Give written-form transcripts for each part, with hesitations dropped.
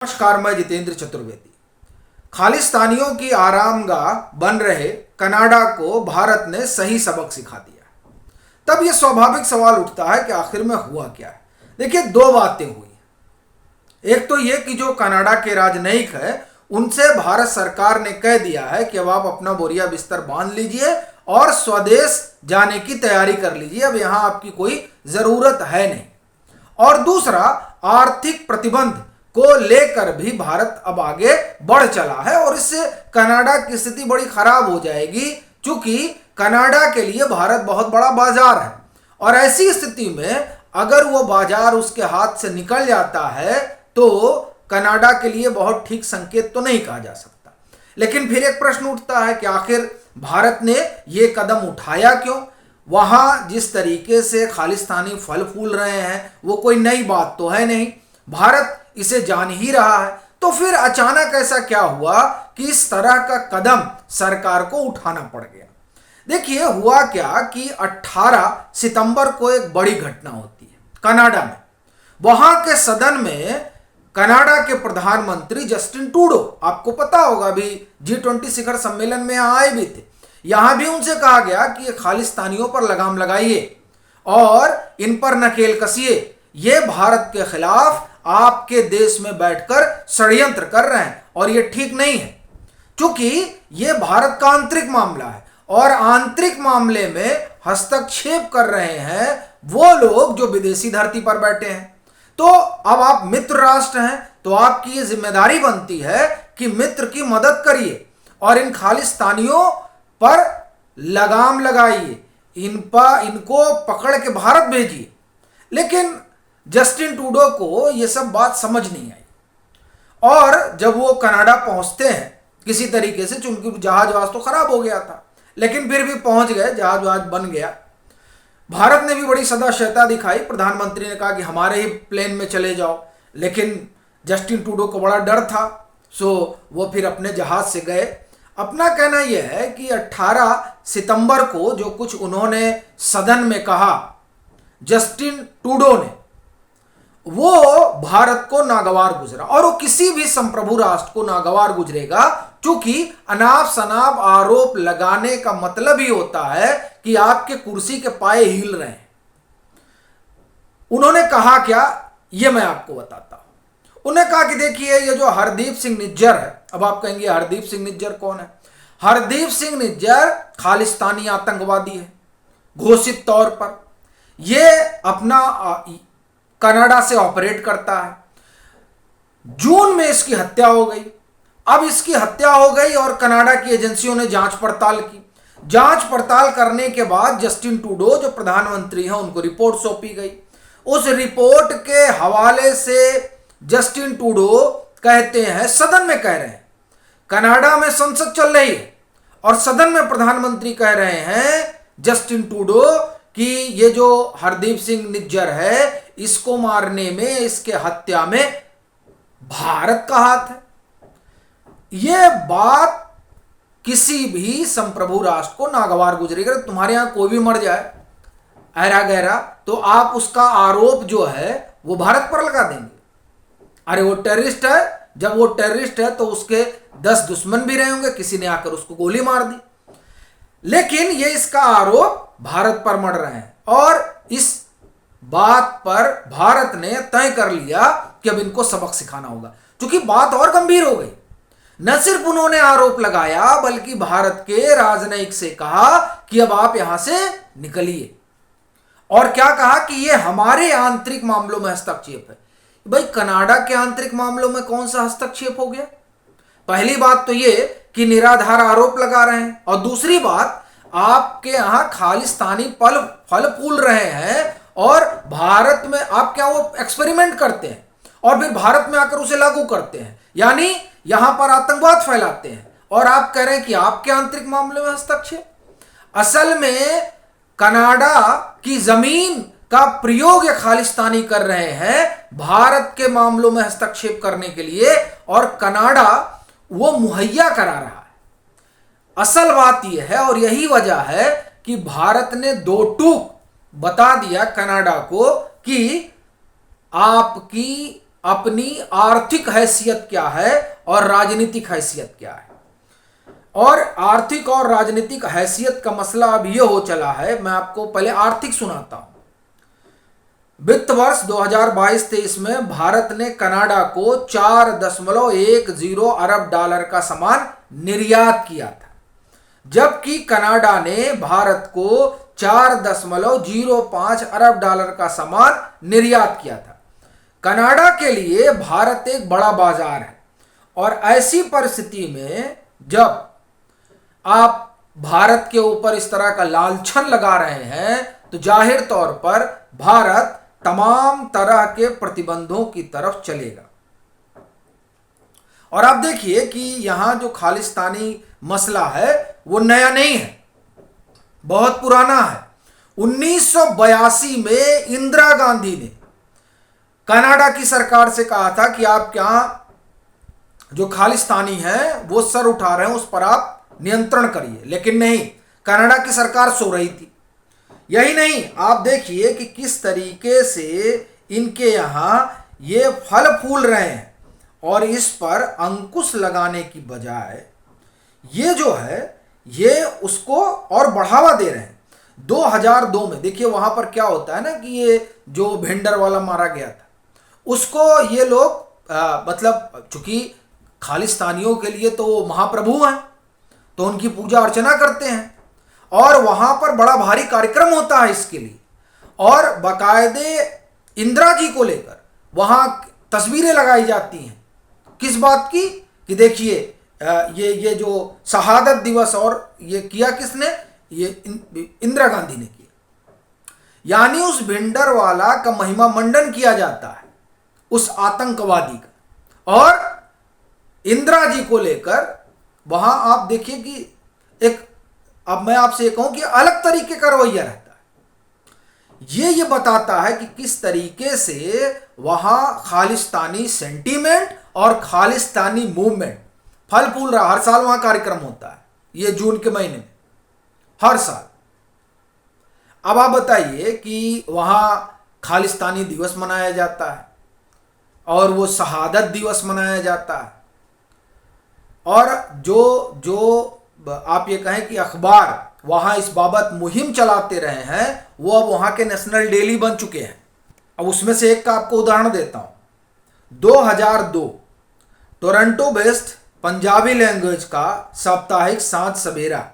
नमस्कार, मैं जितेंद्र चतुर्वेदी। खालिस्तानियों की आरामगाह बन रहे कनाडा को भारत ने सही सबक सिखा दिया। तब यह स्वाभाविक सवाल उठता है कि आखिर में हुआ क्या है। देखिए, दो बातें हुई। एक तो यह कि जो कनाडा के राजनयिक है उनसे भारत सरकार ने कह दिया है कि अब आप अपना बोरिया बिस्तर बांध लीजिए और स्वदेश जाने की तैयारी कर लीजिए, अब यहां आपकी कोई जरूरत है नहीं। और दूसरा, आर्थिक प्रतिबंध को लेकर भी भारत अब आगे बढ़ चला है और इससे कनाडा की स्थिति बड़ी खराब हो जाएगी, क्योंकि कनाडा के लिए भारत बहुत बड़ा बाजार है और ऐसी स्थिति में अगर वो बाजार उसके हाथ से निकल जाता है तो कनाडा के लिए बहुत ठीक संकेत तो नहीं कहा जा सकता। लेकिन फिर एक प्रश्न उठता है कि आखिर भारत ने ये कदम उठाया क्यों? वहां जिस तरीके से खालिस्तानी फल फूल रहे हैं वो कोई नई बात तो है नहीं, भारत इसे जान ही रहा है। तो फिर अचानक ऐसा क्या हुआ कि इस तरह का कदम सरकार को उठाना पड़ गया? देखिए, हुआ क्या कि 18 सितंबर को एक बड़ी घटना होती है कनाडा में। वहां के सदन में कनाडा के प्रधानमंत्री जस्टिन ट्रूडो, आपको पता होगा, अभी G20 शिखर सम्मेलन में आए भी थे। यहां भी उनसे कहा गया कि ये खालिस्तानियों पर लगाम लगाइए और इन पर नकेल कसिए, ये भारत के खिलाफ आपके देश में बैठकर षड्यंत्र कर रहे हैं और ये ठीक नहीं है, क्योंकि ये भारत का आंतरिक मामला है और आंतरिक मामले में हस्तक्षेप कर रहे हैं वो लोग जो विदेशी धरती पर बैठे हैं। तो अब आप मित्र राष्ट्र हैं तो आपकी ये जिम्मेदारी बनती है कि मित्र की मदद करिए और इन खालिस्तानियों पर लगाम लगाइए, इनको पकड़ के भारत भेजिए। लेकिन जस्टिन ट्रूडो को यह सब बात समझ नहीं आई और जब वो कनाडा पहुंचते हैं किसी तरीके से, चूंकि जहाज तो खराब हो गया था लेकिन फिर भी पहुंच गए, जहाज बन गया। भारत ने भी बड़ी सदाशयता दिखाई, प्रधानमंत्री ने कहा कि हमारे ही प्लेन में चले जाओ, लेकिन जस्टिन ट्रूडो को बड़ा डर था, सो वो फिर अपने जहाज से गए। अपना कहना यह है कि 18 सितंबर को जो कुछ उन्होंने सदन में कहा जस्टिन ट्रूडो ने, वो भारत को नागवार गुजरा और वो किसी भी संप्रभु राष्ट्र को नागवार गुजरेगा, क्योंकि अनाप शनाप आरोप लगाने का मतलब ही होता है कि आपके कुर्सी के पाए हिल रहे हैं। उन्होंने कहा क्या, ये मैं आपको बताता हूं। उन्होंने कहा कि देखिए, ये जो हरदीप सिंह निज्जर है, अब आप कहेंगे हरदीप सिंह निज्जर कौन है? हरदीप सिंह निज्जर खालिस्तानी आतंकवादी है घोषित तौर पर। ये अपना कनाडा से ऑपरेट करता है। जून में इसकी हत्या हो गई। अब इसकी हत्या हो गई और कनाडा की एजेंसियों ने जांच पड़ताल की। जांच पड़ताल करने के बाद जस्टिन ट्रूडो जो प्रधानमंत्री हैं उनको रिपोर्ट सौंपी गई। उस रिपोर्ट के हवाले से जस्टिन ट्रूडो कहते हैं, सदन में कह रहे हैं, कनाडा में संसद चल रही है और सदन में प्रधानमंत्री कह रहे हैं जस्टिन ट्रूडो कि ये जो हरदीप सिंह निज्जर है इसको मारने में, इसके हत्या में भारत का हाथ है। यह बात किसी भी संप्रभु राष्ट्र को नागवार गुजरेगी। अगर तुम्हारे यहां कोई भी मर जाए ऐरा गहरा तो आप उसका आरोप जो है वो भारत पर लगा देंगे। अरे वो टेररिस्ट है, जब वो टेररिस्ट है तो उसके 10 दुश्मन भी रहे होंगे, किसी ने आकर उसको गोली मार दी, लेकिन ये इसका आरोप भारत पर मढ़ रहे हैं और इस बात पर भारत ने तय कर लिया कि अब इनको सबक सिखाना होगा, क्योंकि बात और गंभीर हो गई। न सिर्फ उन्होंने आरोप लगाया बल्कि भारत के राजनयिक से कहा कि अब आप यहां से निकलिए, और क्या कहा कि ये हमारे आंतरिक मामलों में हस्तक्षेप है। भाई, कनाडा के आंतरिक मामलों में कौन सा हस्तक्षेप हो गया? पहली बात तो ये कि निराधार आरोप लगा रहे हैं, और दूसरी बात, आपके यहां खालिस्तानी फल फूल रहे हैं और भारत में आप क्या वो एक्सपेरिमेंट करते हैं और फिर भारत में आकर उसे लागू करते हैं, यानी यहां पर आतंकवाद फैलाते हैं, और आप कह रहे हैं कि आपके आंतरिक मामले में हस्तक्षेप। असल में कनाडा की जमीन का प्रयोग ये खालिस्तानी कर रहे हैं भारत के मामलों में हस्तक्षेप करने के लिए, और कनाडा वो मुहैया करा रहा है। असल बात यह है और यही वजह है कि भारत ने दो टूक बता दिया कनाडा को कि आपकी अपनी आर्थिक हैसियत क्या है और राजनीतिक हैसियत क्या है। और आर्थिक और राजनीतिक हैसियत का मसला अब यह हो चला है, मैं आपको पहले आर्थिक सुनाता हूं। वित्त वर्ष 2022-23 में भारत ने कनाडा को 4.10 अरब डॉलर का सामान निर्यात किया था, जबकि कनाडा ने भारत को 4.05 अरब डॉलर का सामान निर्यात किया था। कनाडा के लिए भारत एक बड़ा बाजार है और ऐसी परिस्थिति में जब आप भारत के ऊपर इस तरह का लांछन लगा रहे हैं तो जाहिर तौर पर भारत तमाम तरह के प्रतिबंधों की तरफ चलेगा। और आप देखिए कि यहां जो खालिस्तानी मसला है वो नया नहीं है, बहुत पुराना है। 1982 में इंदिरा गांधी ने कनाडा की सरकार से कहा था कि आप क्या जो खालिस्तानी हैं वो सर उठा रहे हैं उस पर आप नियंत्रण करिए, लेकिन नहीं, कनाडा की सरकार सो रही थी। यही नहीं, आप देखिए कि किस तरीके से इनके यहां ये फल फूल रहे हैं और इस पर अंकुश लगाने की बजाय ये जो है ये उसको और बढ़ावा दे रहे हैं। 2002 में देखिए वहां पर क्या होता है ना कि ये जो भिंडर वाला मारा गया था उसको ये लोग मतलब चूंकि खालिस्तानियों के लिए तो वो महाप्रभु हैं तो उनकी पूजा अर्चना करते हैं और वहां पर बड़ा भारी कार्यक्रम होता है इसके लिए, और बाकायदे इंदिरा जी को लेकर वहां तस्वीरें लगाई जाती हैं। किस बात की कि देखिए ये जो शहादत दिवस और ये किया किसने, ये इंदिरा गांधी ने किया। यानी उस भिंडर वाला का महिमा मंडन किया जाता है उस आतंकवादी का, और इंदिरा जी को लेकर वहां आप देखिए कि एक, अब मैं आपसे ये कहूं कि अलग तरीके का रवैया रहता है। ये बताता है कि किस तरीके से वहां खालिस्तानी सेंटीमेंट और खालिस्तानी मूवमेंट फल फूल रहा। हर साल वहां कार्यक्रम होता है, ये जून के महीने में हर साल। अब आप बताइए कि वहां खालिस्तानी दिवस मनाया जाता है और वो शहादत दिवस मनाया जाता है, और जो आप ये कहें कि अखबार वहां इस बाबत मुहिम चलाते रहे हैं वो अब वहां के नेशनल डेली बन चुके हैं। अब उसमें से एक का आपको उदाहरण देता हूं। 2002 टोरंटो बेस्ड पंजाबी लैंग्वेज का साप्ताहिक सांझ सवेरा,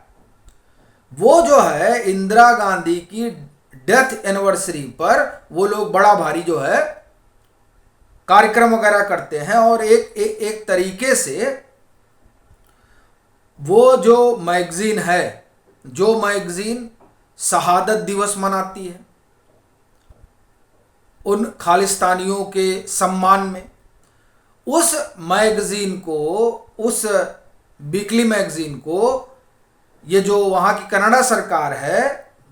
वो जो है इंदिरा गांधी की डेथ एनिवर्सरी पर वो लोग बड़ा भारी जो है कार्यक्रम वगैरह करते हैं, और एक तरीके से वो जो मैगजीन है, जो मैगजीन शहादत दिवस मनाती है उन खालिस्तानियों के सम्मान में, उस मैगजीन को, उस वीकली मैगजीन को ये जो वहाँ की कनाडा सरकार है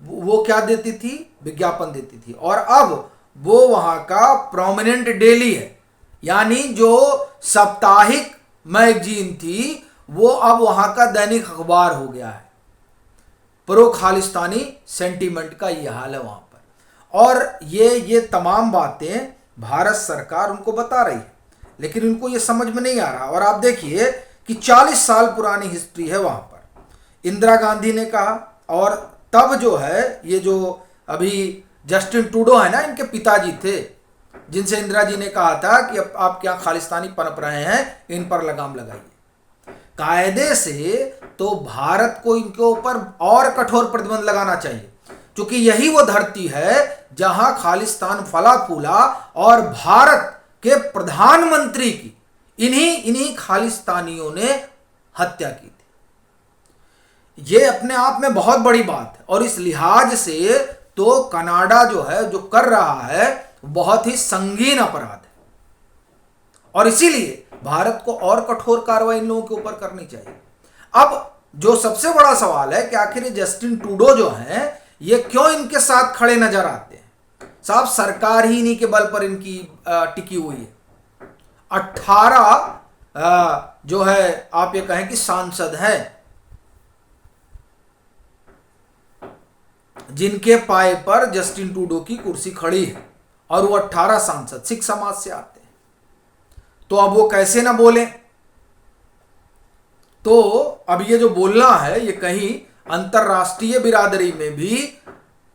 वो क्या देती थी, विज्ञापन देती थी। और अब वो वहाँ का प्रोमिनेंट डेली है, यानी जो साप्ताहिक मैगजीन थी वो अब वहाँ का दैनिक अखबार हो गया है। प्रो खालिस्तानी सेंटीमेंट का ये हाल है वहाँ पर। और ये तमाम बातें भारत सरकार उनको बता रही है, लेकिन उनको ये समझ में नहीं आ रहा। और आप देखिए कि 40 साल पुरानी हिस्ट्री है वहाँ पर। इंदिरा गांधी ने कहा, और तब जो है ये जो अभी जस्टिन ट्रूडो है ना, इनके पिताजी थे, जिनसे इंदिरा जी ने कहा था कि अब आप क्या खालिस्तानी पनप रहे हैं, इन पर लगाम लगाइए। कायदे से तो भारत को इनके ऊपर और कठोर प्रतिबंध लगाना चाहिए, क्योंकि यही वो धरती है जहां खालिस्तान फला फूला और भारत के प्रधानमंत्री की इन्हीं खालिस्तानियों ने हत्या की थी। ये अपने आप में बहुत बड़ी बात है, और इस लिहाज से तो कनाडा जो है जो कर रहा है बहुत ही संगीन अपराध है, और इसीलिए भारत को और कठोर कार्रवाई इन लोगों के ऊपर करनी चाहिए। अब जो सबसे बड़ा सवाल है कि आखिर जस्टिन ट्रूडो जो हैं ये क्यों इनके साथ खड़े नजर आते हैं। साहब, सरकार ही इन्हीं के बल पर इनकी टिकी हुई है। 18 जो है आप ये कहें कि सांसद हैं जिनके पाए पर जस्टिन ट्रूडो की कुर्सी खड़ी है, और वो 18 सांसद सिख समाज से आते हैं। तो अब वो कैसे ना बोलें। तो अब ये जो बोलना है ये कहीं अंतरराष्ट्रीय बिरादरी में भी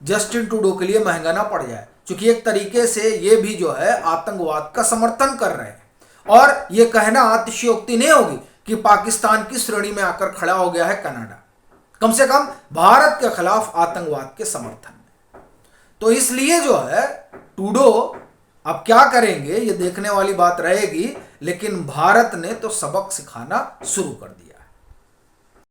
जस्टिन ट्रूडो के लिए महंगा ना पड़ जाए, क्योंकि एक तरीके से ये भी जो है आतंकवाद का समर्थन कर रहे हैं। और ये कहना अतिशयोक्ति नहीं होगी कि पाकिस्तान की श्रेणी में आकर खड़ा हो गया है कनाडा, कम से कम भारत के खिलाफ आतंकवाद के समर्थन में। तो इसलिए जो है ट्रूडो अब क्या करेंगे ये देखने वाली बात रहेगी, लेकिन भारत ने तो सबक सिखाना शुरू कर दिया।